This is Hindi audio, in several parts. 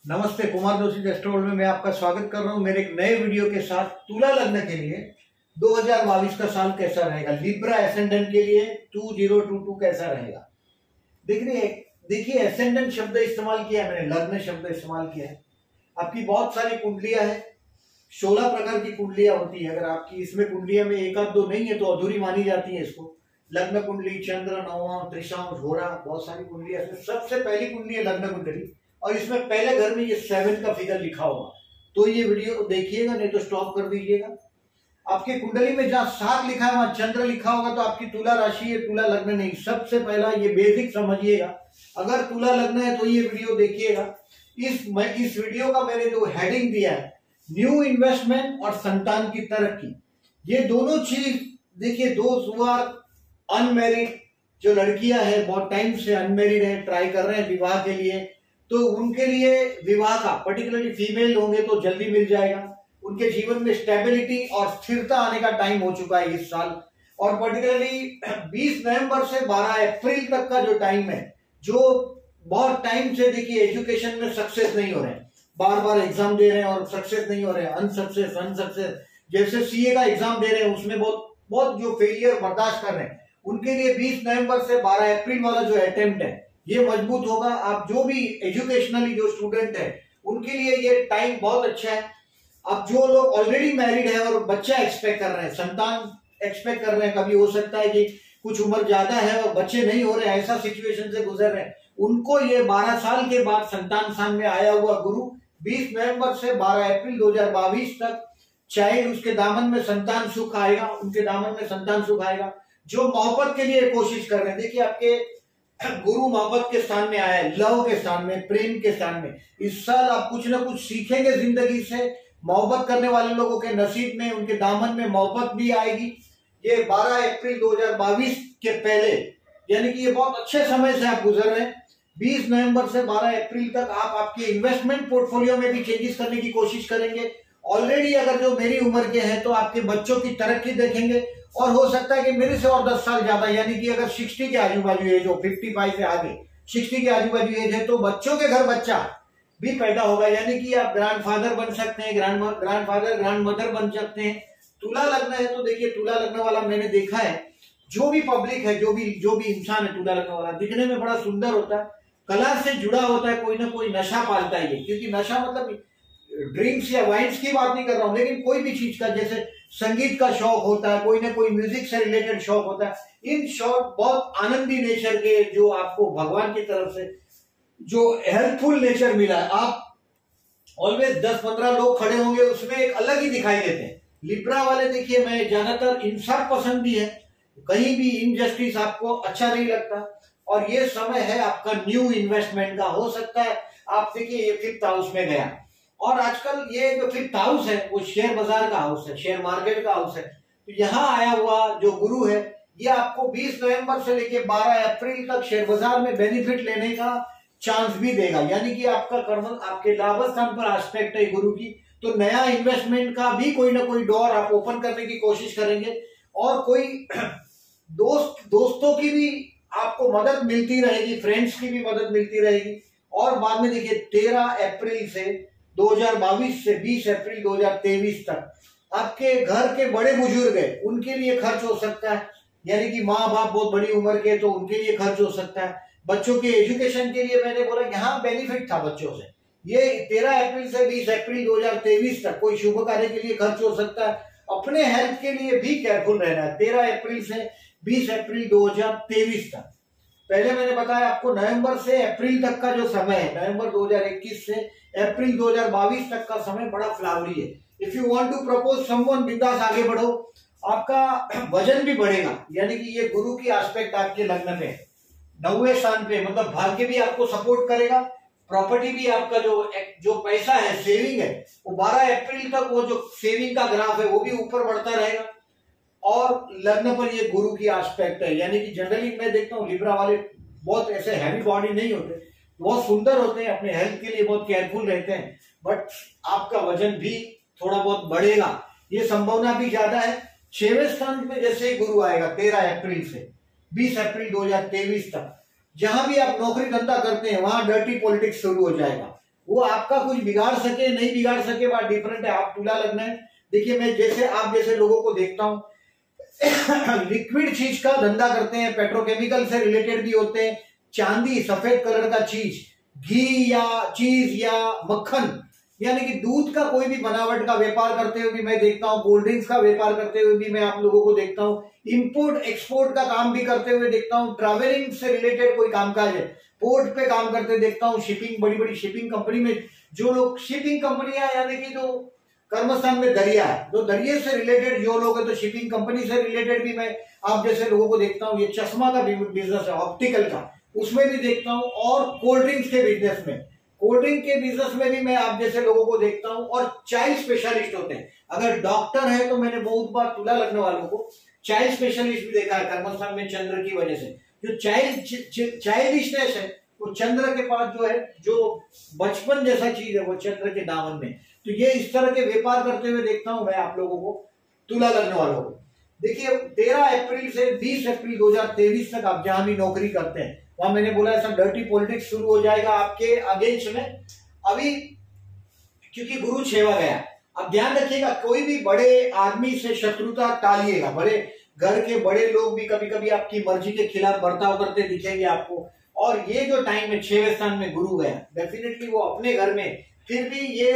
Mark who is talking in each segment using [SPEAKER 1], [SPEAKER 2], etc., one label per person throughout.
[SPEAKER 1] नमस्ते, कुमार जोशी एस्ट्रोवर्ल्ड में मैं आपका स्वागत कर रहा हूं मेरे एक नए वीडियो के साथ। तुला लग्न के लिए 2022 का साल कैसा रहेगा, लिब्रा एसेंडेंट के लिए 2022 कैसा रहेगा। देखिए एसेंडेंट शब्द इस्तेमाल किया है मैंने, लग्न शब्द इस्तेमाल किया है। आपकी बहुत सारी कुंडलियां हैं, 16 प्रकार की कुंडलियां होती है। अगर आपकी इसमें कुंडलियां में एक आध दो नहीं है तो अधूरी मानी जाती है इसको। लग्न कुंडली, चंद्र, नवम, त्रिशांश, घोड़ा, बहुत सारी कुंडलियां। सबसे पहली कुंडली है लग्न कुंडली और इसमें पहले घर में ये 7 का फिगर लिखा होगा, तो ये वीडियो देखिएगा, नहीं तो स्टॉप कर दीजिएगा। आपकी कुंडली में जहां 7 लिखा है वहां चंद्र लिखा होगा तो आपकी तुला राशि है, तुला लग्न नहीं। सबसे पहला ये बेसिक समझिएगा, अगर तुला लग्न है तो ये वीडियो देखिएगा। इस वीडियो का मैंने जो हेडिंग दिया है, न्यू इन्वेस्टमेंट और संतान की तरक्की, ये दोनों चीज देखिए। दोस्त हु आर अनमैरिड, जो लड़कियां हैं बहुत टाइम से अनमैरिड है, ट्राई कर रहे हैं विवाह के लिए, तो उनके लिए विवाह का, पर्टिकुलरली फीमेल होंगे तो जल्दी मिल जाएगा। उनके जीवन में स्टेबिलिटी और स्थिरता आने का टाइम हो चुका है इस साल। और पर्टिकुलरली 20 नवंबर से 12 अप्रैल तक का जो टाइम है, जो बहुत टाइम से देखिए एजुकेशन में सक्सेस नहीं हो रहे हैं, बार बार एग्जाम दे रहे हैं और सक्सेस नहीं हो रहे हैं, अनसक्सेस। जैसे सीए का एग्जाम दे रहे हैं उसमें बहुत जो फेलियर बर्दाश्त कर रहे हैं, उनके लिए 20 नवंबर से 12 अप्रैल वाला जो अटेम्प्ट है ये मजबूत होगा। आप जो भी एजुकेशनली जो स्टूडेंट है उनके लिए ये टाइम बहुत अच्छा है। अब जो लोग ऑलरेडी मैरिड है और बच्चा एक्सपेक्ट कर रहे हैं, संतान एक्सपेक्ट कर रहे हैं, कभी हो सकता है कि कुछ उम्र ज्यादा है और बच्चे नहीं हो रहे हैं, ऐसा सिचुएशन से गुजर रहे हैं, उनको ये 12 साल के बाद संतान स्थान में आया हुआ गुरु 20 नवंबर से 12 अप्रैल 2022 तक चाइल्ड, उसके दामन में संतान सुख आएगा, उनके दामन में संतान सुख आएगा। जो मोहब्बत के लिए कोशिश कर रहे हैं, देखिए आपके गुरु मोहब्बत के स्थान में आया है, लव के स्थान में, प्रेम के स्थान में। इस साल आप कुछ ना कुछ सीखेंगे जिंदगी से। मोहब्बत करने वाले लोगों के नसीब में, उनके दामन में मोहब्बत भी आएगी। ये 12 अप्रैल 2022 के पहले, यानी कि ये बहुत अच्छे समय से आप गुजर रहे हैं। 20 नवंबर से 12 अप्रैल तक आप आपके इन्वेस्टमेंट पोर्टफोलियो में भी चेंजेस करने की कोशिश करेंगे। ऑलरेडी अगर जो मेरी उम्र के हैं तो आपके बच्चों की तरक्की देखेंगे, और हो सकता है कि मेरे से और 10 साल ज्यादा, यानी कि अगर 60 के आजू बाजू एज हो, 55 से आगे 60 के आजू बाजू एज है, तो बच्चों के घर बच्चा भी पैदा होगा, यानी कि आप ग्रैंडफादर बन सकते हैं, ग्रैंडफादर ग्रैंडमदर बन सकते हैं। तुला लग्न है तो देखिए, तुला लग्न वाला मैंने देखा है, जो भी पब्लिक है, जो भी इंसान है तुला लग्न वाला, दिखने में बड़ा सुंदर होता है, कला से जुड़ा होता है, कोई ना कोई नशा पालता है ये। क्योंकि नशा मतलब ड्रिंक्स या वाइन्स की बात नहीं कर रहा हूं, लेकिन कोई भी चीज का, जैसे संगीत का शौक होता है, कोई ना कोई म्यूजिक से रिलेटेड शौक होता है। इन शौक बहुत आनंदी नेचर के, जो आपको भगवान की तरफ से जो हेल्पफुल नेचर मिला है, आप ऑलवेज 10-15 लोग खड़े होंगे उसमें एक अलग ही दिखाई देते हैं। लिब्रा वाले देखिए, मैं ज्यादातर इंसाफ पसंद भी है, कहीं भी इनजस्टिस आपको अच्छा नहीं लगता। और ये समय है आपका न्यू इन्वेस्टमेंट का। हो सकता है आप देखिए ये 5th हाउस में गया, और आजकल ये जो 5th हाउस है वो शेयर बाजार का हाउस है, शेयर मार्केट का हाउस है। तो यहाँ आया हुआ जो गुरु है, ये आपको 20 नवंबर से लेके 12 अप्रैल तक शेयर बाजार में बेनिफिट लेने का चांस भी देगा। यानी कि आपका कर्म, आपके लाभ स्थान पर एस्पेक्ट है गुरु की, तो नया इन्वेस्टमेंट का भी कोई ना कोई डोर आप ओपन करने की कोशिश करेंगे। और कोई दोस्तों की भी आपको मदद मिलती रहेगी, फ्रेंड्स की भी मदद मिलती रहेगी। और बाद में देखिए 13 अप्रैल से 2022 से 20 अप्रैल 2023 तक आपके घर के बड़े बुजुर्ग है, उनके लिए खर्च हो सकता है, यानी कि माँ बाप बहुत बड़ी उम्र के, तो उनके लिए खर्च हो सकता है। बच्चों के एजुकेशन के लिए मैंने बोला यहाँ बेनिफिट था बच्चों से। ये 13 अप्रैल से 20 अप्रैल 2023 तक कोई शुभ कार्य के लिए खर्च हो सकता है। अपने हेल्थ के लिए भी केयरफुल रहना है। 13 अप्रैल से 20 अप्रैल 2023 तक। पहले मैंने बताया आपको नवंबर से अप्रैल तक का जो समय है, नवंबर 2021 से अप्रैल 2022 तक का समय बड़ा फ्लावरी है। If you want to propose someone, बिंदास आगे बढ़ो, आपका वजन भी बढ़ेगा। यानी कि ये गुरु की एस्पेक्ट आपके लग्न पे 9वें स्थान पे, मतलब भाग्य भी आपको सपोर्ट करेगा। प्रॉपर्टी भी आपका जो पैसा है, सेविंग है, वो 12 अप्रैल तक वो जो सेविंग का ग्राफ है वो भी ऊपर बढ़ता रहेगा। और लग्न पर ये गुरु की एस्पेक्ट है, यानी कि जनरली मैं देखता हूँ लिब्रा वाले बहुत ऐसे हैवी बॉडी नहीं होते, बहुत सुंदर होते हैं, अपने हेल्थ के लिए बहुत केयरफुल रहते हैं, बट आपका वजन भी थोड़ा बहुत बढ़ेगा, ये संभावना भी ज्यादा है। 6वें स्थान पे जैसे ही गुरु आएगा 13 अप्रैल से 20 अप्रैल 2023 तक, जहां भी आप नौकरी धंधा करते हैं वहां डर्टी पॉलिटिक्स शुरू हो जाएगा। वो आपका कुछ बिगाड़ सके नहीं बिगाड़ सके बात डिफरेंट है। आप तुला लग्न है, देखिए मैं जैसे आप जैसे लोगों को देखता हूं लिक्विड चीज का धंधा करते हैं, पेट्रोकेमिकल से रिलेटेड भी होते हैं, चांदी सफेद कलर का चीज, घी या चीज या मक्खन यानी कि दूध का कोई भी बनावट का व्यापार करते हुए भी मैं देखता हूँ, कोल्ड ड्रिंक्स का व्यापार करते हुए भी मैं आप लोगों को देखता हूँ, इंपोर्ट एक्सपोर्ट का काम भी करते हुए देखता हूँ, ट्रैवलिंग से रिलेटेड कोई कामकाज है पोर्ट पे काम करते देखता हूँ, शिपिंग बड़ी बड़ी शिपिंग कंपनी में जो लोग शिपिंग कंपनियां यानी कि जो कर्मस्थान में दरिया है, जो दरिया से रिलेटेड जो लोग है तो शिपिंग कंपनी से रिलेटेड भी मैं आप जैसे लोगों को देखता हूँ। ये चश्मा का बिजनेस है ऑप्टिकल का, उसमें भी देखता हूँ, और कोल्ड ड्रिंक्स के बिजनेस में, कोल्ड ड्रिंक के बिजनेस में भी मैं आप जैसे लोगों को देखता हूँ, और चाइल्ड स्पेशलिस्ट होते हैं। अगर डॉक्टर है तो मैंने बहुत बार तुला लग्न वालों को चाइल्ड स्पेशलिस्ट भी देखा है कर्मस्थान में चंद्र की वजह से। जो चाइल्डिशनेस है वो चंद्र के पास जो है, जो बचपन जैसा चीज है वो चंद्र के दामन में, तो ये इस तरह के व्यापार करते हुए देखता हूं मैं आप लोगों को तुला लग्न वालों को। देखिए 13 अप्रैल से 20 अप्रैल 2023 तक आप जहां भी नौकरी करते हैं वहां मैंने बोला सब डर्टी पॉलिटिक्स शुरू हो जाएगा आपके अगेंस्ट में अभी, क्योंकि गुरु छेवा गया। अब ध्यान रखिएगा कोई भी बड़े आदमी से शत्रुता टालिएगा, बड़े घर के बड़े लोग भी कभी कभी आपकी मर्जी के खिलाफ बर्ताव करते दिखेंगे आपको, और ये जो टाइम है 6वें स्थान में गुरु गया, डेफिनेटली वो अपने घर में फिर भी ये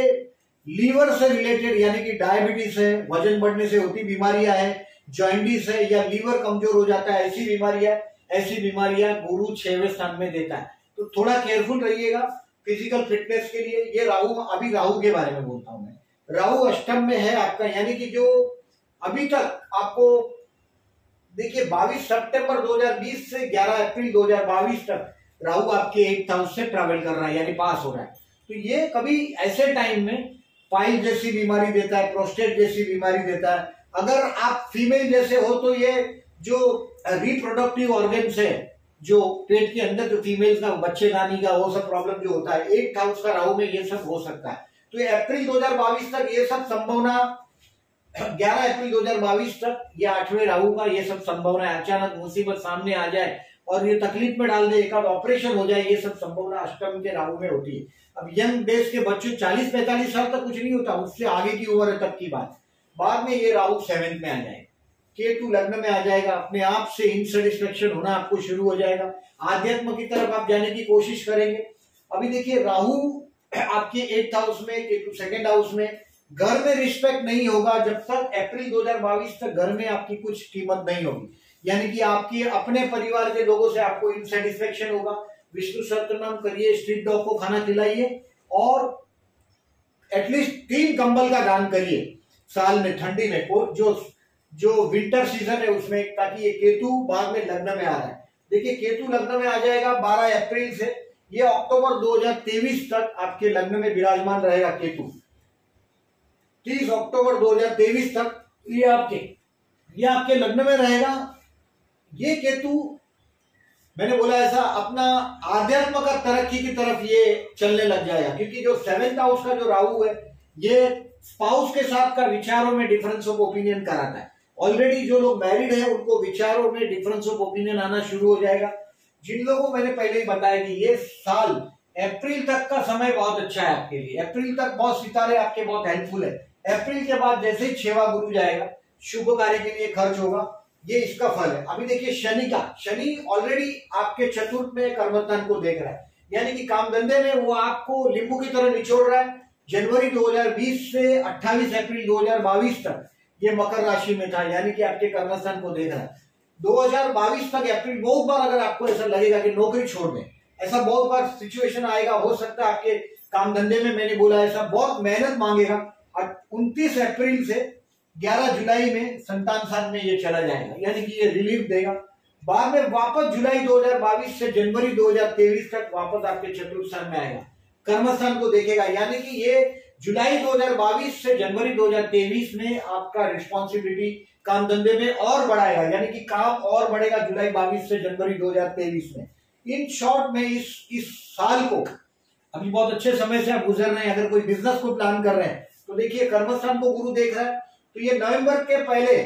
[SPEAKER 1] लीवर से रिलेटेड यानी कि डायबिटीज है, वजन बढ़ने से होती बीमारियां है, जॉइंटिस है या लीवर कमजोर हो जाता है, ऐसी बीमारियां गुरु 6वें स्थान में देता है। तो थोड़ा केयरफुल रहिएगा फिजिकल फिटनेस के लिए। ये राहु, अभी राहु के बारे में बोलता हूं मैं, राहु अष्टम में है आपका, यानी कि जो अभी तक आपको देखिए 22 सितंबर 2020 से 11 अप्रैल 2022 तक राहु आपके 8th हाउस से ट्रैवल कर रहा है यानी पास हो रहा है। तो ये कभी ऐसे टाइम में पाइल जैसी बीमारी देता है, प्रोस्टेट जैसी बीमारी देता है। अगर आप फीमेल जैसे हो तो ये जो रिप्रोडक्टिव ऑर्गन्स है, जो पेट के अंदर जो फीमेल का बच्चे लाने का वो सब प्रॉब्लम जो होता है 8th हाउस का राहु में ये सब हो सकता है। तो अप्रैल 2022 तक ये सब संभावना, 11 अप्रैल 2022 तक ये 8वें राहु का ये सब संभावना है। अचानक मुसीबत सामने आ जाए और ये तकलीफ में डाल दे, एक आध ऑपरेशन हो जाए, ये सब संभावना अष्टम के राहु में होती है। अब यंग बेस के बच्चों 40-45 साल तक कुछ नहीं होता, उससे आगे की उम्र है तब की बात। बाद में ये राहु 7th में आ जाएगा, केतु लग्न में आ जाएगा, अपने आप से इंसेटिस्फेक्शन होना आपको शुरू हो जाएगा, आध्यात्म की तरफ आप जाने की कोशिश करेंगे। अभी देखिए राहु आपके 8th हाउस में, केतु 2nd हाउस में, घर में रिस्पेक्ट नहीं होगा जब तक अप्रैल 2022 तक घर में आपकी कुछ कीमत नहीं होगी, यानी कि आपके अपने परिवार के लोगों से आपको इंसेटिस्फेक्शन होगा। विष्णु सहस्त्रनाम करिए, स्ट्रीट डॉग को खाना खिलाइए और एटलीस्ट 3 कंबल का दान करिए साल में, ठंडी में जो विंटर सीजन है उसमें, ताकि ये केतु बाद में लग्न में आ रहा है। देखिए केतु लग्न में आ जाएगा 12 अप्रैल से, ये अक्टूबर 2023 तक आपके लग्न में विराजमान रहेगा केतु। 30 अक्टूबर 2023 तक ये आपके लग्न में रहेगा। ये केतु मैंने बोला ऐसा अपना आध्यात्म का तरक्की की तरफ ये चलने लग जाएगा, क्योंकि जो 7th हाउस का जो राहु है ये स्पाउस के साथ का विचारों में डिफरेंस ऑफ ओपिनियन कराता है। ऑलरेडी जो लोग मैरिड है उनको विचारों में डिफरेंस ऑफ ओपिनियन आना शुरू हो जाएगा। जिन लोगों को मैंने पहले ही बताया कि ये साल अप्रैल तक का समय बहुत अच्छा है आपके लिए, अप्रैल तक बहुत सितारे आपके बहुत हेल्पफुल है। अप्रैल के बाद जैसे ही 6वां गुरु जाएगा, शुभ कार्य के लिए खर्च होगा, ये इसका फल है। अभी देखिए शनि ऑलरेडी आपके चतुर्थ में कर्मस्थान को देख रहा है, यानी कि काम धंधे में वो आपको लींबू की तरह निचोड़ रहा है। जनवरी 2020 से 28 अप्रैल 2022 तक ये मकर राशि में था, यानी कि आपके कर्मस्थान को देख रहा है। 2022 तक अप्रैल बहुत बार अगर आपको ऐसा लगेगा कि नौकरी छोड़ दें, ऐसा बहुत बार सिचुएशन आएगा, हो सकता है आपके काम धंधे में, मैंने बोला ऐसा बहुत मेहनत मांगेगा। 29 अप्रैल से 11 जुलाई में संतान साथ में ये चला जाएगा, यानी कि ये रिलीफ देगा। बाद में वापस जुलाई 2022 से जनवरी 2023 तक वापस आपके चतुर्थ स्थान में आएगा, कर्मस्थान को देखेगा, यानी कि ये जुलाई 2022 से जनवरी 2023 में आपका रिस्पॉन्सिबिलिटी काम धंधे में और बढ़ाएगा, यानी कि काम और बढ़ेगा जुलाई 22 से जनवरी 2023 में। इन शॉर्ट में इस साल को अभी बहुत अच्छे समय से आप गुजर रहे हैं। अगर कोई बिजनेस को प्लान कर रहे हैं तो देखिए कर्मस्थान को गुरु देख रहा है, तो ये नवंबर के पहले,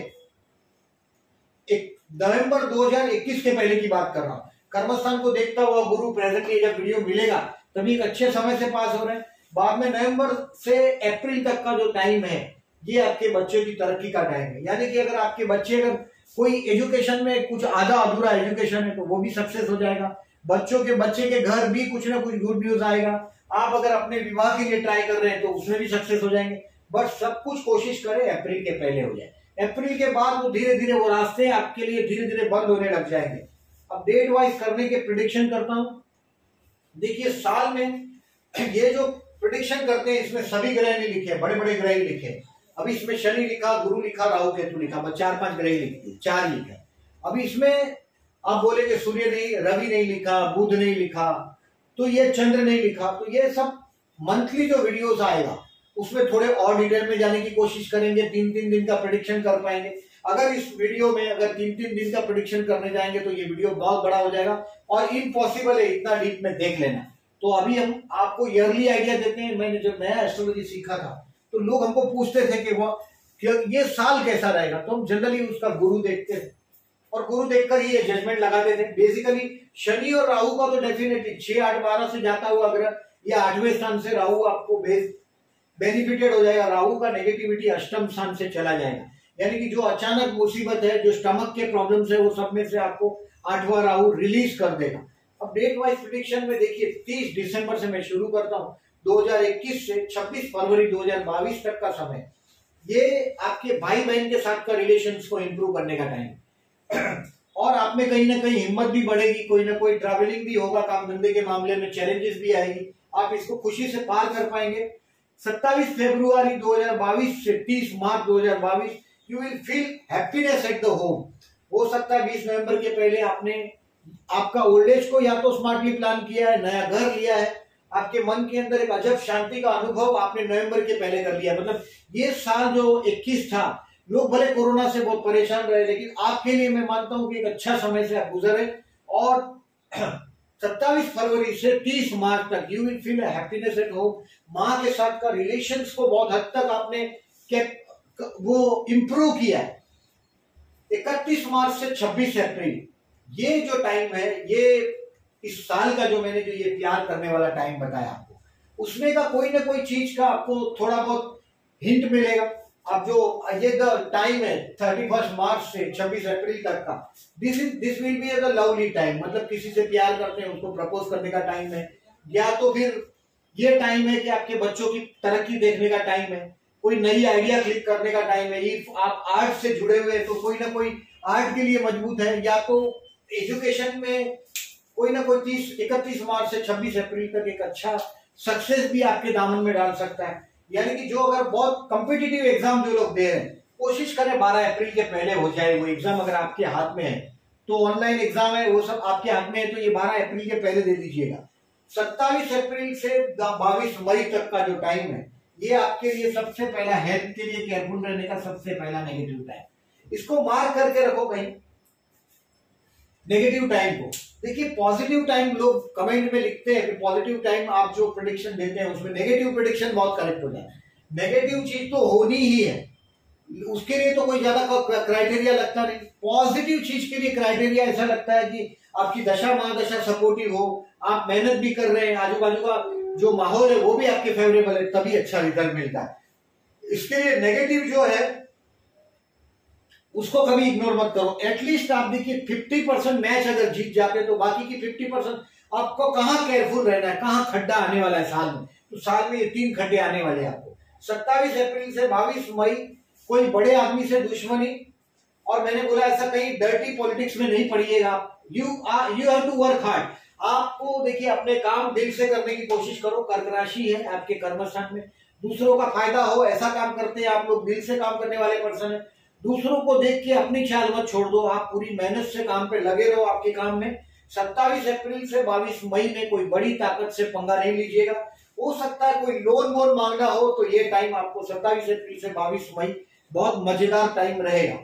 [SPEAKER 1] नवंबर 2021 के पहले की बात कर रहा हूं, कर्मस्थान को देखता हुआ गुरु प्रेजेंटली जब वीडियो मिलेगा तभी एक अच्छे समय से पास हो रहे हैं। बाद में नवंबर से अप्रैल तक का जो टाइम है ये आपके बच्चे की तरक्की का टाइम है। यानी कि अगर आपके बच्चे अगर कोई एजुकेशन में कुछ आधा अधूरा एजुकेशन है तो वो भी सक्सेस हो जाएगा। बच्चे के घर भी कुछ ना कुछ गुड न्यूज आएगा। आप अगर अपने विवाह के लिए ट्राई कर रहे हैं तो उसमें भी सक्सेस हो जाएंगे। बट सब कुछ कोशिश करें अप्रैल के पहले हो जाए। अप्रैल के बाद वो धीरे धीरे वो रास्ते आपके लिए धीरे धीरे बंद होने लग जाएंगे। अब डेट वाइज करने के प्रिडिक्शन करता हूं। देखिए साल में ये जो प्रिडिक्शन करते हैं इसमें सभी ग्रह नहीं लिखे, बड़े बड़े ग्रह ही लिखे। अब इसमें शनि लिखा, गुरु लिखा, राहु केतु लिखा, बस 4-5 ग्रह लिखे, 4 लिखे। अब इसमें आप बोलेंगे सूर्य नहीं, रवि नहीं लिखा, बुध नहीं लिखा, तो ये चंद्र नहीं लिखा। तो ये सब मंथली जो वीडियोस आएगा उसमें थोड़े और डिटेल में जाने की कोशिश करेंगे। 3-3 दिन का प्रेडिक्शन कर पाएंगे। अगर इस वीडियो में अगर 3-3 दिन का प्रेडिक्शन करने जाएंगे तो ये वीडियो बहुत बड़ा हो जाएगा और इम्पॉसिबल है इतना डीप में देख लेना। तो अभी हम आपको ईयरली आइडिया देते हैं। मैंने जब नया एस्ट्रोलॉजी सीखा था तो लोग हमको पूछते थे कि ये साल कैसा रहेगा, तो हम जनरली उसका गुरु देखते थे और गुरु देखकर ही ये जजमेंट लगाते थे। बेसिकली शनि और राहु का तो डेफिनेटली 6, 8, 12 से जाता हुआ ग्रह या 8वें स्थान से राहु आपको बेनिफिटेड हो जाएगा। राहु का नेगेटिविटी अष्टम स्थान से चला जाएगा। यानी कि जो अचानक मुसीबत है, जो स्टमक के प्रॉब्लम्स है, वो सब में से आपको 8वां राहु रिलीज कर देगा। अब डेट वाइज प्रेडिक्शन में देखिए 30 दिसंबर से मैं शुरू करता हूं। 2021 से 26 फरवरी 2022 तक का समय, ये आपके भाई बहन के साथ का रिलेशंस को इंप्रूव करने का टाइम और आप में कहीं ना कहीं हिम्मत भी बढ़ेगी। कोई ना कोई ट्रैवलिंग भी होगा, काम धंधे के मामले में चैलेंजेस भी आएगी, आप इसको खुशी से पार कर पाएंगे। 27 फरवरी 2022 से 30 मार्च 2022 you will feel happiness at the home. हो सकता है 20 नवंबर के पहले आपने आपका ओल्ड एज को या तो स्मार्टली प्लान किया है, नया घर लिया है, आपके मन के अंदर एक अजब शांति का अनुभव आपने नवंबर के पहले कर लिया। मतलब ये साल जो 21 था, लोग भले कोरोना से बहुत परेशान रहे, लेकिन आपके लिए मैं मानता हूं कि एक अच्छा समय से आप गुजरे। और 27 फरवरी से 30 मार्च तक you will feel happiness at home. माँ के साथ का रिलेशंस को बहुत हद तक आपने वो इंप्रूव किया है। 31 मार्च से 26 अप्रैल ये जो टाइम है, ये इस साल का जो मैंने जो ये प्यार करने वाला टाइम बताया आपको, उसमें का कोई ना कोई चीज का आपको थोड़ा बहुत हिंट मिलेगा। अब जो ये टाइम है 31 मार्च से 26 अप्रैल तक का, this will be the lovely time. मतलब किसी से प्यार करते हैं उसको प्रपोज करने का टाइम है, या तो फिर ये टाइम है कि आपके बच्चों की तरक्की देखने का टाइम है, कोई नई आइडिया क्लिक करने का टाइम है। इफ आप आर्ट से जुड़े हुए हैं तो कोई ना कोई आर्ट के लिए मजबूत है, या तो एजुकेशन में कोई ना कोई 31 मार्च से 26 अप्रैल तक एक अच्छा सक्सेस भी आपके दामन में डाल सकता है। यानी कि जो अगर बहुत कॉम्पिटिटिव एग्जाम जो लोग दे रहे हैं, कोशिश करें 12 अप्रैल के पहले हो जाए वो एग्जाम। अगर आपके हाथ में है तो ऑनलाइन एग्जाम है, वो सब आपके हाथ में है तो ये 12 अप्रैल के पहले दे दीजिएगा। 27 अप्रैल से 22 मई तक का जो टाइम है, ये आपके लिए सबसे पहला हेल्थ के लिए केयरफुल रहने का सबसे पहला नेगेटिव टाइम। इसको मार्क करके रखो कहीं, नेगेटिव टाइम को। देखिए पॉजिटिव टाइम लोग कमेंट में लिखते हैं कि पॉजिटिव टाइम आप जो प्रेडिक्शन देते हैं उसमें नेगेटिव प्रेडिक्शन बहुत करेक्ट हो जाए। नेगेटिव चीज तो होनी ही है, उसके लिए तो कोई ज्यादा क्राइटेरिया लगता नहीं। पॉजिटिव चीज के लिए क्राइटेरिया ऐसा लगता है कि आपकी दशा महादशा सपोर्टिव हो, आप मेहनत भी कर रहे हैं, आजू बाजू का जो माहौल है वो भी आपके फेवरेबल है, तभी अच्छा रिजल्ट मिलता है। इसके लिए नेगेटिव जो है उसको कभी इग्नोर मत करो। एटलीस्ट आप देखिए 50% मैच अगर जीत जाते तो बाकी की 50% आपको कहां केयरफुल रहना है, कहां खड्डा आने वाला है साल में। तो साल में ये 3 खड्डे आने वाले हैं आपको। 27 अप्रैल से 22 मई कोई बड़े आदमी से दुश्मनी, और मैंने बोला ऐसा कहीं डर्टी पॉलिटिक्स में नहीं पड़िएगा। You have to work hard. आपको देखिए अपने काम दिल से करने की कोशिश करो। कर्क राशि है आपके कर्मस्थान में, दूसरों का फायदा हो ऐसा काम करते हैं आप लोग, दिल से काम करने वाले पर्सन है। दूसरों को देख के अपनी चाल मत छोड़ दो, आप पूरी मेहनत से काम पे लगे रहो आपके काम में। 27 अप्रैल से 22 मई में कोई बड़ी ताकत से पंगा नहीं लीजिएगा। हो सकता है कोई लोन वोन मांगना हो तो ये टाइम आपको 27 अप्रैल से 22 मई बहुत मजेदार टाइम रहेगा।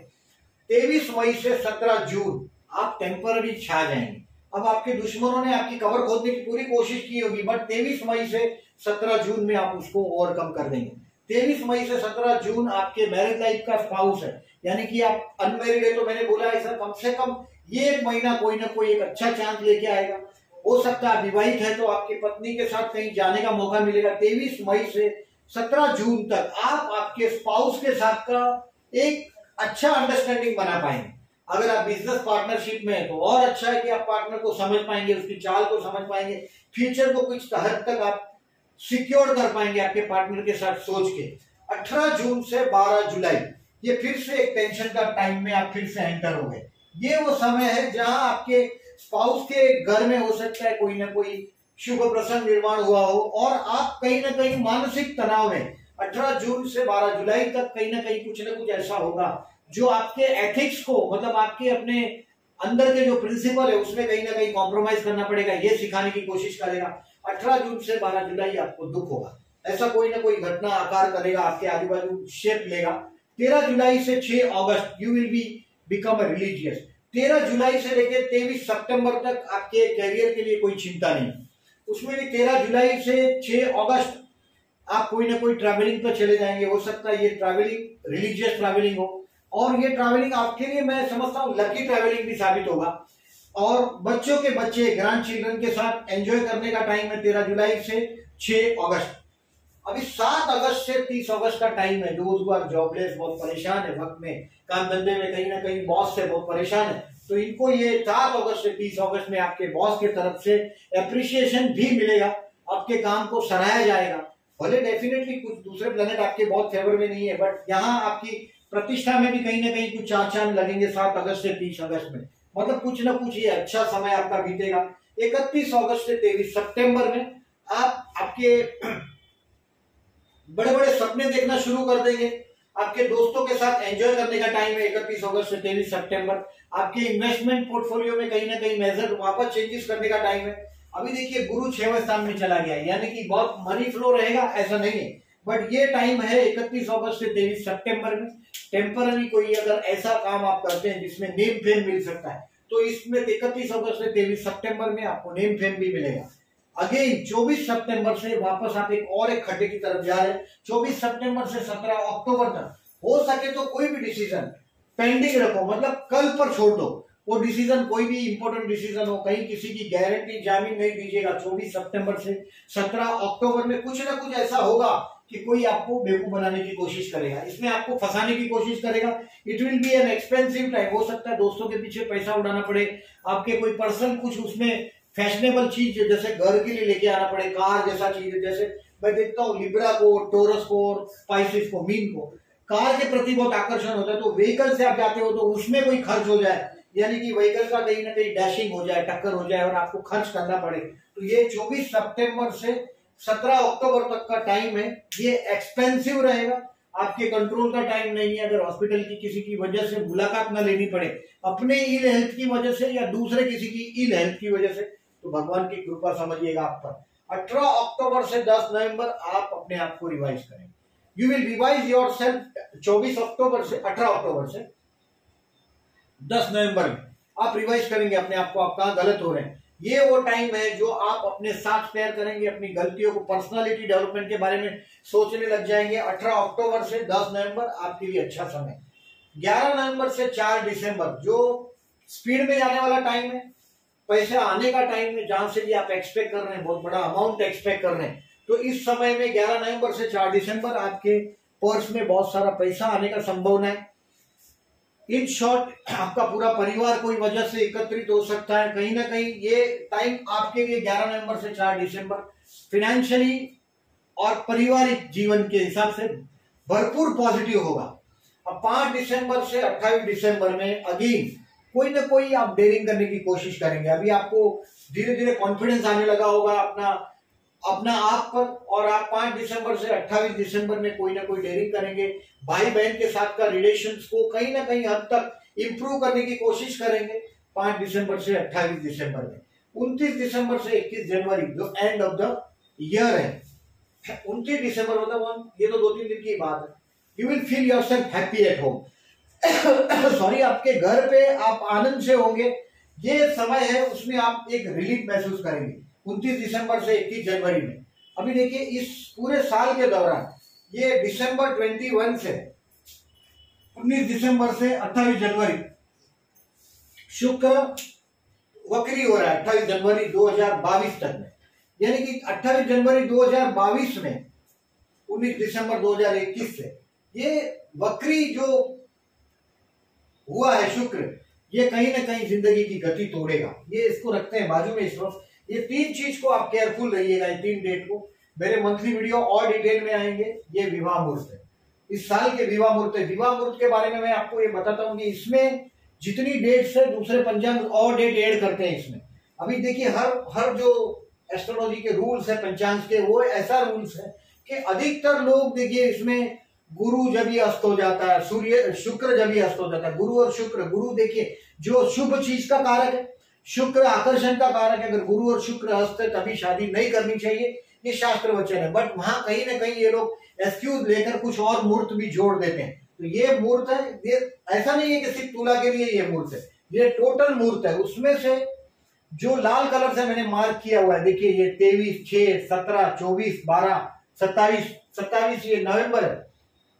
[SPEAKER 1] 23 मई से 17 जून आप टेम्पररी छा जाएंगे। अब आपके दुश्मनों ने आपकी कबर खोदने की पूरी कोशिश की होगी, बट 23 मई से 17 जून में आप उसको ओवरकम कर देंगे। 23 मई से 17 जून आपके मैरिज लाइफ का स्पाउस है, यानी कि आप अनमैरिड है तो मैंने बोला ऐसा कम से कम ये 1 महीना कोई ना कोई एक अच्छा चांस लेके आएगा। हो सकता है विवाहित है तो आपकी पत्नी के साथ कहीं जाने का मौका मिलेगा। 23 मई से 17 जून तक आप आपके स्पाउस के साथ का एक अच्छा अंडरस्टैंडिंग बना पाएंगे। अगर आप बिजनेस पार्टनरशिप में है तो और अच्छा है कि आप पार्टनर को समझ पाएंगे, उसकी चाल को समझ पाएंगे, फ्यूचर को कुछ हद तक आप सिक्योर कर पाएंगे आपके पार्टनर के साथ सोच के। 18 जून से 12 जुलाई ये फिर से एक टेंशन का टाइम में आप फिर से एंटर हो गए। ये वो समय है जहां आपके स्पाउस के घर में हो सकता है कोई ना कोई शुभ प्रसंग निर्माण हुआ हो और आप कहीं ना कहीं मानसिक तनाव में 18 जून से 12 जुलाई तक कहीं ना कहीं कुछ ना कुछ ऐसा होगा जो आपके एथिक्स को, मतलब आपके अपने अंदर के जो प्रिंसिपल है उसमें कहीं ना कहीं कॉम्प्रोमाइज करना पड़ेगा, ये सिखाने की कोशिश करेगा। 18 जून से 12 जुलाई आपको दुख होगा, ऐसा कोई ना कोई घटना आकार करेगा, आपके आजू बाजू शेप लेगा। 13 जुलाई से 6 अगस्त you will be become a religious. 13 जुलाई से लेकर 23 सितंबर तक आपके कैरियर के लिए कोई चिंता नहीं। उसमें भी 13 जुलाई से 6 अगस्त आप कोई ना कोई ट्रैवलिंग पर चले जाएंगे। हो सकता है ये ट्रैवलिंग रिलीजियस ट्रैवलिंग हो और ये ट्रैवलिंग आपके लिए मैं समझता हूँ लकी ट्रैवलिंग भी साबित होगा। और बच्चों के बच्चे ग्रैंड चिल्ड्रन के साथ एंजॉय करने का टाइम है 13 जुलाई से 6 अगस्त। अभी 7 अगस्त से 30 अगस्त का टाइम है। जो जॉबलेस बहुत परेशान है, वक्त में काम धंधे में कहीं ना कहीं बॉस से बहुत परेशान है, तो इनको ये 7 अगस्त से 30 अगस्त में आपके बॉस की तरफ से एप्रिसिएशन भी मिलेगा, आपके काम को सराहा जाएगा। भले डेफिनेटली कुछ दूसरे प्लेनेट आपके बहुत फेवर में नहीं है, बट यहाँ आपकी प्रतिष्ठा में भी कहीं ना कहीं कुछ चार चांद लगेंगे 7 अगस्त से 30 अगस्त में। मतलब कुछ ना कुछ ये अच्छा समय आपका बीतेगा। 31 अगस्त से 23 सितंबर में आप आपके बड़े बड़े सपने देखना शुरू कर देंगे। आपके दोस्तों के साथ एंजॉय करने का टाइम है 31 अगस्त से 23 सितंबर। आपके इन्वेस्टमेंट पोर्टफोलियो में कहीं ना कहीं मेजर वापस चेंजेस करने का टाइम है। अभी देखिए गुरु 6वें स्थान में चला गया, यानी कि बहुत मनी फ्लो रहेगा ऐसा नहीं है, बट ये टाइम है 31 अगस्त से 23 सितंबर में। टेम्पररी कोई अगर ऐसा काम आप करते हैं जिसमें नेम फेम मिल सकता है तो इसमें 31 अगस्त से 23 सितंबर में आपको नेम फेम भी मिलेगा। अगेन 24 सितंबर से वापस आप एक खड्डे की तरफ जा रहे हैं। 24 सितंबर से 17 अक्टूबर तक हो सके तो कोई भी डिसीजन पेंडिंग रखो, मतलब कल पर छोड़ दो। वो डिसीजन कोई भी इंपॉर्टेंट डिसीजन हो, कहीं किसी की गारंटी जामीन नहीं दीजिएगा। 24 सितंबर से 17 अक्टूबर में कुछ ना कुछ ऐसा होगा कि कोई आपको बेवकूफ बनाने की कोशिश करेगा, इसमें आपको फंसाने की कोशिश करेगा। It will be an expensive time. हो सकता है दोस्तों के पीछे पैसा उड़ाना पड़े, आपके कोई पर्सन कुछ उसमें फैशनेबल चीज जैसे घर के लिए लेके आना पड़े, कार जैसा चीज। जैसे मैं देखता हूँ लिब्रा को, टोरस को और स्पाइसिस को, मीन को कार के प्रति बहुत आकर्षण होता है, तो व्हीकल से आप जाते हो तो उसमें कोई खर्च हो जाए, यानी कि व्हीकल का कहीं ना कहीं डैशिंग हो जाए, टक्कर हो जाए और आपको खर्च करना पड़े। तो ये 24 सितंबर से 17 अक्टूबर तक का टाइम है, ये एक्सपेंसिव रहेगा, आपके कंट्रोल का टाइम नहीं है। अगर हॉस्पिटल की किसी की वजह से मुलाकात ना लेनी पड़े, अपने इल हेल्थ की वजह से या दूसरे किसी की इल हेल्थ की वजह से, तो भगवान की कृपा समझिएगा आप पर। 18 अक्टूबर से 10 नवंबर आप अपने आप को रिवाइज करें। You will revise your self 24 अक्टूबर से 18 अक्टूबर से 10 नवंबर में आप रिवाइज करेंगे अपने आप को, आप कहां गलत हो रहे हैं। ये वो टाइम है जो आप अपने साथ शेयर करेंगे, अपनी गलतियों को, पर्सनालिटी डेवलपमेंट के बारे में सोचने लग जाएंगे। 18 अक्टूबर से 10 नवंबर आपके लिए अच्छा समय। 11 नवंबर से 4 दिसंबर जो स्पीड में जाने वाला टाइम है, पैसा आने का टाइम है, जहां से भी आप एक्सपेक्ट कर रहे हैं, बहुत बड़ा अमाउंट एक्सपेक्ट कर रहे हैं, तो इस समय में 11 नवंबर से 4 दिसंबर आपके पर्स में बहुत सारा पैसा आने का संभावना है। इन शॉर्ट आपका पूरा परिवार कोई वजह से एकत्रित हो सकता है। कहीं ना कहीं ये टाइम आपके लिए 11 नवंबर से 4 दिसंबर फिनेंशियली और पारिवारिक जीवन के हिसाब से भरपूर पॉजिटिव होगा। अब 5 दिसंबर से 28 दिसंबर में अगेन कोई ना कोई आप डेयरिंग करने की कोशिश करेंगे। अभी आपको धीरे धीरे कॉन्फिडेंस आने लगा होगा अपना आप पर, और आप 5 दिसंबर से 28 दिसंबर में कोई ना कोई डेयरिंग करेंगे। भाई बहन के साथ का रिलेशंस को कहीं ना कहीं हद तक इंप्रूव करने की कोशिश करेंगे 5 दिसंबर से 28 दिसंबर में। 29 दिसंबर से 21 जनवरी जो एंड ऑफ द ईयर है, 29 दिसंबर मतलब ये तो 2-3 दिन की बात है। You will feel yourself happy at home sorry, आपके घर पे आप आनंद से होंगे। ये समय है उसमें आप एक रिलीफ महसूस करेंगे 29 दिसंबर से 21 जनवरी में। अभी देखिए इस पूरे साल के दौरान ये दिसंबर 21 से 19 दिसंबर से 28 जनवरी शुक्र वक्री हो रहा है 28 जनवरी 2022 तक में, यानी कि 28 जनवरी 2022 में 19 दिसंबर 2021 से ये वक्री जो हुआ है शुक्र, ये कहीं ना कहीं जिंदगी की गति तोड़ेगा। ये इसको रखते हैं बाजू में इस वक्त। ये 3 चीज को आप केयरफुल रहिएगा। ये 3 डेट को मेरे मंथली वीडियो और डिटेल में आएंगे। ये विवाह मुहूर्त है, इस साल के विवाह मुहूर्त है। विवाह मुहूर्त के बारे में मैं आपको ये बताता हूँ कि इसमें जितनी डेट्स है दूसरे पंचांग और डेट ऐड करते हैं इसमें। अभी देखिए हर जो एस्ट्रोलॉजी के रूल्स है पंचांग के, वो ऐसा रूल्स है कि अधिकतर लोग देखिए इसमें गुरु जब ही अस्त हो जाता है, सूर्य शुक्र जब ही अस्त हो जाता है, गुरु और शुक्र, गुरु देखिए जो शुभ चीज का कारक है, शुक्र आकर्षण का कारक है। अगर गुरु और शुक्र अस्त है तभी शादी नहीं करनी चाहिए, ये शास्त्र वचन है। बट वहां कहीं ना कहीं ये लोग एक्सक्यूज लेकर कुछ और मुहूर्त भी जोड़ देते हैं। तो ये मुहूर्त है, ये ऐसा नहीं है कि सिर्फ तुला के लिए ये मुहूर्त है, ये टोटल मुहूर्त है। उसमें से जो लाल कलर से मैंने मार्क किया हुआ है, देखिए ये 23, 6, 17, 24, 12, 27 ये नवंबर है,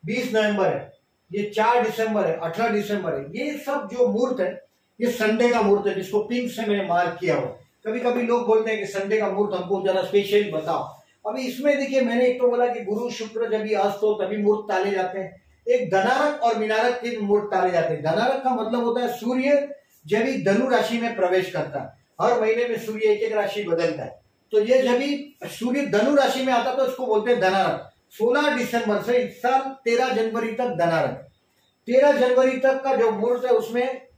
[SPEAKER 1] 20 नवंबर है, ये 4 दिसंबर है, 18 दिसंबर है। ये सब जो मुहूर्त है ये संडे का मुहूर्त है, जिसको पिंक से मैंने मार्क किया हुआ। कभी कभी लोग बोलते हैं कि संडे का मुहूर्त हमको जरा स्पेशली बताओ। अभी इसमें देखिए मैंने एक तो बोला कि गुरु शुक्र जब भी अस्त हो तभी मुहूर्त टाले जाते हैं। एक धनारक और मीनारक के मुहूर्त टाले जाते हैं। धनारक का मतलब होता है सूर्य जब भी धनु राशि में प्रवेश करता है, हर महीने में सूर्य एक राशि बदलता है, तो ये जब भी सूर्य धनु राशि में आता है तो इसको बोलते हैं धनारक। 16 दिसंबर से इस साल 13 जनवरी तक धनारक, 13 जनवरी तक का जो मुहूर्त है उसमें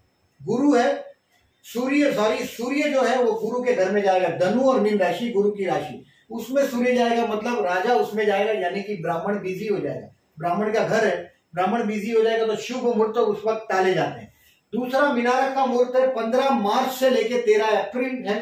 [SPEAKER 1] गुरु है, सूर्य जो है वो गुरु के घर में जाएगा। धनु और मीन राशि गुरु की राशि, उसमें सूर्य जाएगा, मतलब राजा उसमें जाएगा, यानी कि ब्राह्मण बिजी हो जाएगा। ब्राह्मण का घर है, ब्राह्मण बिजी हो जाएगा, तो शुभ मुहूर्त उस वक्त टाले जाते हैं। दूसरा मीनारक का मुहूर्त है 15 मार्च से लेके 13 अप्रैल है।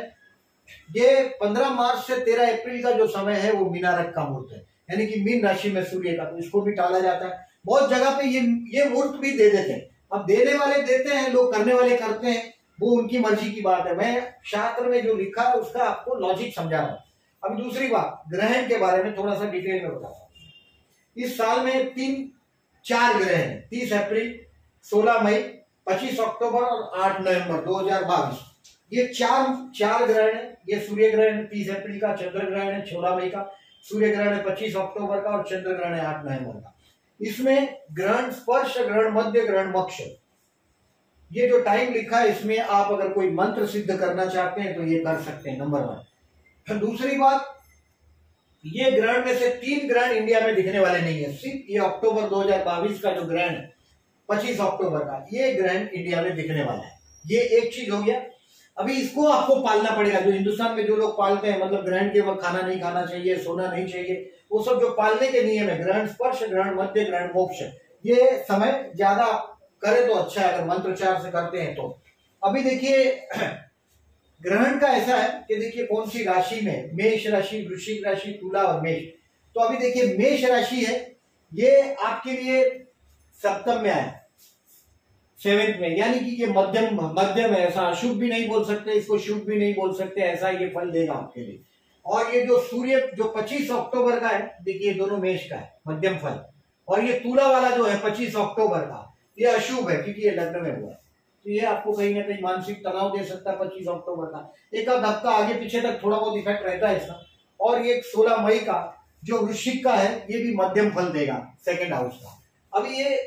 [SPEAKER 1] ये 15 मार्च से 13 अप्रैल का जो समय है वो मीनारक का मुहूर्त है, यानी कि मीन राशि में सूर्य का, तो इसको भी टाला जाता है। बहुत जगह पे ये मुहूर्त भी दे देते हैं। अब देने वाले देते हैं, लोग करने वाले करते हैं, वो उनकी मर्जी की बात है। मैं शास्त्र में जो लिखा है उसका आपको लॉजिक समझा रहा हूं। अब दूसरी बात, ग्रहण के बारे में थोड़ा सा डिटेल में बताता हूं। इस साल में 4 ग्रहण है, 30 अप्रैल, 16 मई, 25 अक्टूबर और 8 नवंबर 2022। ये चार ग्रहण है। ये सूर्य ग्रहण 30 अप्रैल का, चंद्र ग्रहण है 16 मई का, सूर्य ग्रहण है 25 अक्टूबर का और चंद्र ग्रहण है 8 नवंबर का। इसमें ग्रहण स्पर्श ग्रहण, मध्य ग्रहण, मोक्ष, ये जो टाइम लिखा है इसमें आप अगर कोई मंत्र सिद्ध करना चाहते हैं तो ये कर सकते हैं, नंबर 1। दूसरी बात, ये ग्रहण में से 3 ग्रहण इंडिया में दिखने वाले नहीं है। सिर्फ ये अक्टूबर 2022 का जो ग्रहण है 25 अक्टूबर का, ये ग्रहण इंडिया में दिखने वाला है। ये एक चीज हो गया। अभी इसको आपको पालना पड़ेगा। जो हिंदुस्तान में जो लोग पालते हैं, मतलब ग्रहण के वक्त खाना नहीं खाना चाहिए, सोना नहीं चाहिए, वो सब जो पालने के नियम है, ग्रहण स्पर्श ग्रहण, मध्य ग्रहण, मोक्ष, ये समय ज्यादा करे तो अच्छा है अगर मंत्रोच्चार से करते हैं तो। अभी देखिए ग्रहण का ऐसा है कि देखिए कौन सी राशि में, मेष राशि, वृश्चिक राशि, तुला और मेष। तो अभी देखिए मेष राशि है, ये आपके लिए सप्तम में है, 7th में, यानी कि ये मध्यम है। ऐसा अशुभ भी नहीं बोल सकते, इसको शुभ भी नहीं बोल सकते, ऐसा ये फल देगा आपके लिए। और ये जो सूर्य जो 25 अक्टूबर का है, देखिए दोनों मेष का है, मध्यम फल। और ये तुला वाला जो है 25 अक्टूबर का, ये अशुभ है क्योंकि ये लग्न में हुआ है। तो ये आपको कहीं ना कहीं मानसिक तनाव दे सकता है 25 अक्टूबर का। एक आध हफ्ता आगे पीछे तक थोड़ा बहुत इफेक्ट रहता है इसका। और ये 16 मई का जो वृश्चिक का है, ये भी मध्यम फल देगा, 2nd हाउस का। अब ये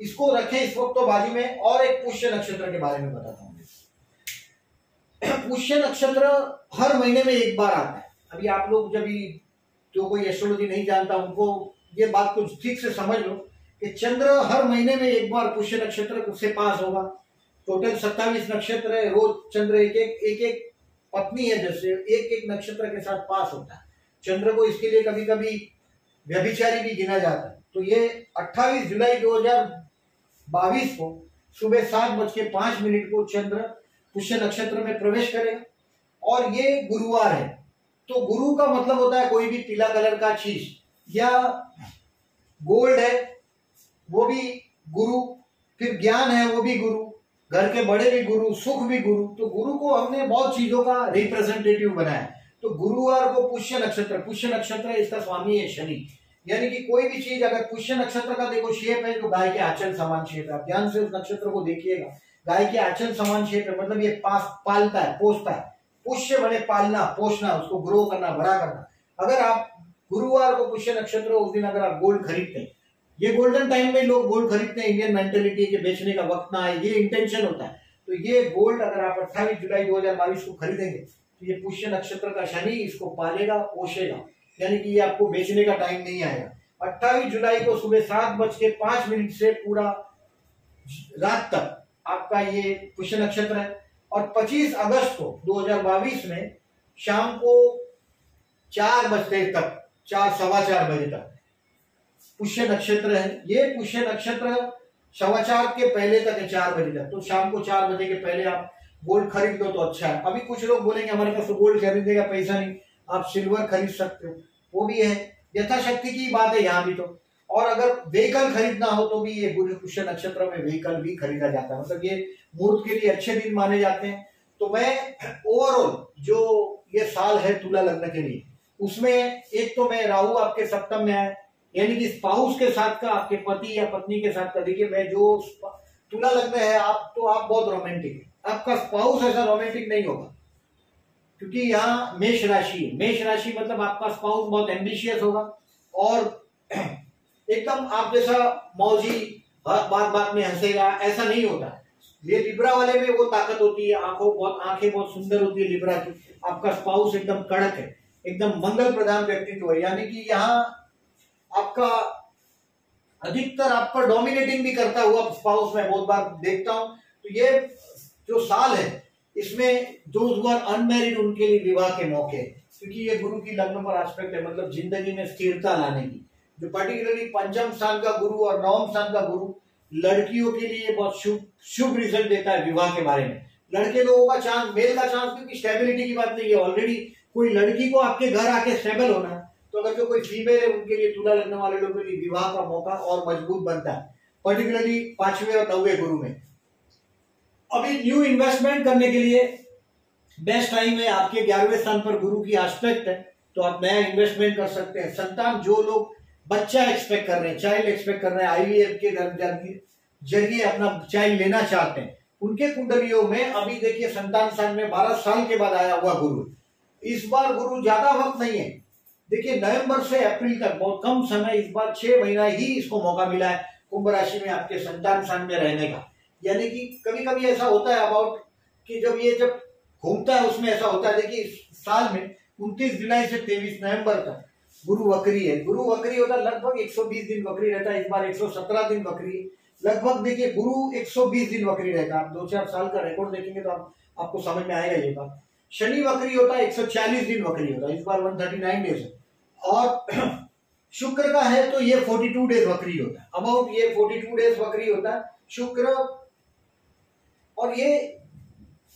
[SPEAKER 1] इसको रखें इस वक्त तो बाजू में। और एक पुष्य नक्षत्र के बारे में बताता हूँ। पुष्य नक्षत्र हर महीने में एक बार आता है। अभी आप लोग जब जो कोई एस्ट्रोलॉजी नहीं जानता उनको ये बात कुछ ठीक से समझ लो कि चंद्र हर महीने में एक बार पुष्य नक्षत्र से पास होगा। टोटल 27 नक्षत्र है, रोज चंद्र एक पत्नी है, जैसे एक नक्षत्र के साथ पास होता है। चंद्र को इसके लिए कभी कभी व्यभिचारी भी गिना जाता है। तो ये 28 जुलाई 2022 को सुबह 7:05 को चंद्र पुष्य नक्षत्र में प्रवेश करेगा। और ये गुरुवार है, तो गुरु का मतलब होता है कोई भी पीला कलर का चीज, या गोल्ड है वो भी गुरु, फिर ज्ञान है वो भी गुरु, घर के बड़े भी गुरु, सुख भी गुरु। तो गुरु को हमने बहुत चीजों का रिप्रेजेंटेटिव बनाया। तो गुरुवार को पुष्य नक्षत्र इसका स्वामी है शनि, यानी कि कोई भी चीज अगर पुष्य नक्षत्र का देखो शेप है तो गाय के आंचल समान शेप है। आप ध्यान से उस नक्षत्र को देखिएगा, गाय के आंचल समान शेप है, मतलब ये पालता है, पोषता है। पुष्य बने पालना, पोषना, उसको ग्रो करना, बड़ा करना। अगर आप गुरुवार को पुष्य नक्षत्र हो, उस दिन अगर आप गोल्ड खरीदते हैं, ये गोल्डन टाइम में लोग गोल्ड खरीदते हैं, इंडियन मेंटेलिटी के बेचने का वक्त ना है, ये इंटेंशन होता है। तो ये गोल्ड अगर आप 28 जुलाई 2022 को खरीदेंगे तो ये पुष्य नक्षत्र का शनि इसको पालेगा, पोषेगा, यानी कि ये आपको बेचने का टाइम नहीं आएगा। 28 जुलाई को सुबह 7:05 से पूरा रात तक आपका ये पुष्य नक्षत्र है। और 25 अगस्त को 2022 में शाम को 4 बजे तक, 4-4:15 बजे तक पुष्य नक्षत्र है। ये पुष्य नक्षत्र 4:15 के पहले तक है, 4 बजे तक। तो शाम को 4 बजे के पहले आप गोल्ड खरीद लो तो अच्छा है। अभी कुछ लोग बोलेंगे हमारे पास तो गोल्ड खरीदने का पैसा नहीं, आप सिल्वर खरीद सकते हो, वो भी है, यथाशक्ति की बात है यहाँ भी। तो और अगर व्हीकल खरीदना हो तो भी ये पुष्य नक्षत्र में व्हीकल भी खरीदा जाता है, मतलब ये मुहूर्त के लिए अच्छे दिन माने जाते हैं। तो मैं ओवरऑल जो ये साल है तुला लग्न के लिए, उसमें एक तो मैं राहु आपके सप्तम में है, यानी कि स्पाउस के साथ का, आपके पति या पत्नी के साथ का। देखिए मैं जो तुला लग्न है आप, तो आप बहुत रोमांटिक है, आपका स्पाउस ऐसा रोमांटिक नहीं होगा, क्योंकि यहाँ मेष राशि है। मेष राशि मतलब आपका स्पाउस बहुत एम्बिशियस होगा और एकदम आप जैसा मौजी, बात बात में हंसेगा, ऐसा नहीं होता। ये लिब्रा वाले में वो ताकत होती है, आंखें बहुत सुंदर होती है लिब्रा की। आपका स्पाउस एकदम कड़क है, एकदम मंगल प्रधान व्यक्तित्व है, यानी कि यहाँ आपका अधिकतर आप पर डोमिनेटिंग भी करता हुआ स्पाउस में बहुत बार देखता हूं। तो ये जो साल है इसमें जो अनमैरिड उनके लिए विवाह के मौके, क्योंकि ये गुरु की लग्न पर एस्पेक्ट है, मतलब जिंदगी में स्थिरता लाने की। जो पर्टिकुलरली पंचम स्थान का गुरु और नवम स्थान का गुरु लड़कियों के लिए बहुत शुभ रिजल्ट देता है विवाह के बारे में। लड़के लोगों का चांस, मेल का चांस, क्योंकि स्टेबिलिटी की बात नहीं है, ऑलरेडी कोई लड़की को आपके घर आके स्टेबल होना है, तो अगर जो कोई फीमेल है उनके लिए, तुला लग्न वाले लोगों के लिए विवाह का मौका और मजबूत बनता है, पर्टिकुलरली 5वें और 9वें गुरु में। अभी न्यू इन्वेस्टमेंट करने के लिए बेस्ट टाइम है, आपके 11वें स्थान पर गुरु की एस्पेक्ट है, तो आप नया इन्वेस्टमेंट कर सकते हैं। संतान, जो लोग बच्चा एक्सपेक्ट कर रहे हैं, चाइल्ड एक्सपेक्ट कर रहे हैं, आईवीएफ के जरिए अपना चाइल्ड लेना चाहते हैं, उनके कुंडलियों में अभी देखिए संतान स्थान में 12 साल के बाद आया हुआ गुरु। इस बार गुरु ज्यादा वक्त नहीं है, देखिए नवंबर से अप्रैल तक बहुत कम समय, इस बार 6 महीना ही इसको मौका मिला है कुंभ राशि में आपके संतान स्थान में रहने का। यानी कि कभी कभी ऐसा होता है अबाउट कि जब घूमता है उसमें ऐसा होता है। देखिए साल में 29 जुलाई से 23 नवंबर तक गुरु वक्री है। गुरु वक्री होता है, लगभग 120 दिन वक्री रहता है, इस बार 117 दिन वक्री लगभग। देखिए गुरु 120 दिन वक्री रहता है, आप 2-4 साल का रिकॉर्ड देखेंगे तो आपको समझ में आएगा ये बात। शनि वक्री होता है, 140 दिन वक्री होता है, इस बार 139 डेज है। और शुक्र का है तो ये 42 डेज वक्री होता है, अबाउट ये 42 डेज वक्री होता है शुक्र। और ये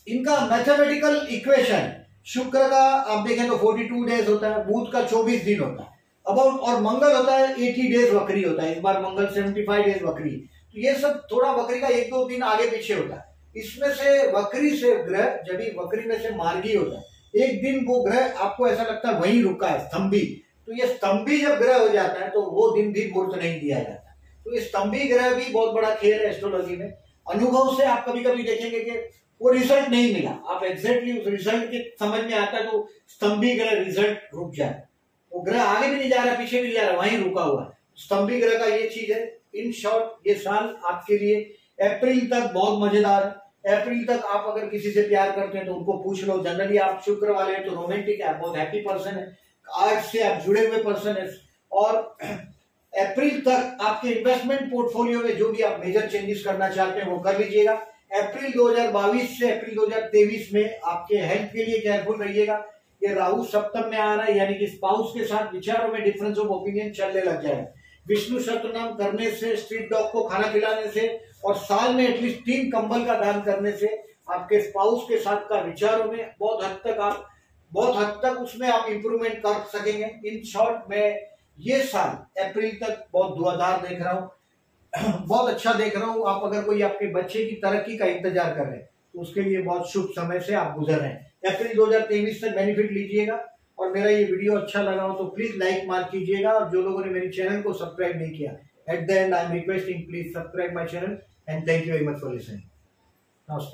[SPEAKER 1] इनका मैथमेटिकल इक्वेशन, शुक्र का आप देखें तो 42 डेज होता है, बुध का 24 दिन होता है अबाउट, और मंगल होता है 80 डेज वक्री होता है, इस बार मंगल 75 डेज वक्री। तो ये सब थोड़ा वक्री का 1-2 दिन आगे पीछे होता है। इसमें से वक्री से ग्रह, जब भी वक्री में से मार्गी होता है, एक दिन वो ग्रह आपको ऐसा लगता है वहीं रुका है, स्तंभी। तो ये स्तंभी जब ग्रह हो जाता है तो वो दिन भी मुहूर्त नहीं दिया जाता। तो ये स्तंभी ग्रह भी बहुत बड़ा खेल है एस्ट्रोलॉजी में। अनुभव से आप कभी कभी देखेंगे कि वो रिजल्ट नहीं मिला, आप एग्जैक्टली उस रिजल्ट के समझ में आता है तो स्तंभी ग्रह रिजल्ट रुक जाए, वो ग्रह आगे भी नहीं जा रहा, पीछे भी नहीं जा रहा, वहीं रुका हुआ है। स्तंभी ग्रह का ये चीज है। इन शॉर्ट ये साल आपके लिए अप्रैल तक बहुत मजेदार है। अप्रैल तक आप अगर किसी से प्यार करते हैं तो उनको पूछ लो। जनरली आप शुक्र वाले हैं तो रोमांटिक है, बहुत हैप्पी पर्सन है, आर्ट से आप जुड़े हुए पर्सन है। और अप्रैल तक आपके इन्वेस्टमेंट पोर्टफोलियो में जो भी आप मेजर चेंजेस करना चाहते हैं वो कर लीजिएगा। अप्रैल 2022 से अप्रैल 2023 में आपके हेल्थ के लिए केयरफुल रहिएगा। ये राहु सप्तम में आ रहा है, यानी कि स्पाउस के साथ विचारों में डिफरेंस ऑफ ओपिनियन चलने लग जाएगा। विष्णु सहस्त्रनाम करने से, स्ट्रीट डॉग को खाना खिलाने से और साल में एटलीस्ट 3 कंबल का दान करने से आपके स्पाउस के साथ का विचारों में बहुत हद तक उसमें आप इंप्रूवमेंट कर सकेंगे। इन शॉर्ट में ये साल अप्रैल तक बहुत धुआंधार देख रहा हूँ, बहुत अच्छा देख रहा हूँ। आप अगर कोई आपके बच्चे की तरक्की का इंतजार कर रहे हैं तो उसके लिए बहुत शुभ समय से आप गुजर रहे हैं। अप्रैल 2023 तक बेनिफिट लीजिएगा। और मेरा ये वीडियो अच्छा लगा हो तो प्लीज लाइक मार्क कीजिएगा। और जो लोगों ने मेरे चैनल को सब्सक्राइब नहीं किया, at the and I am requesting please subscribe my channel and thank you very much for listening. नमस्कार।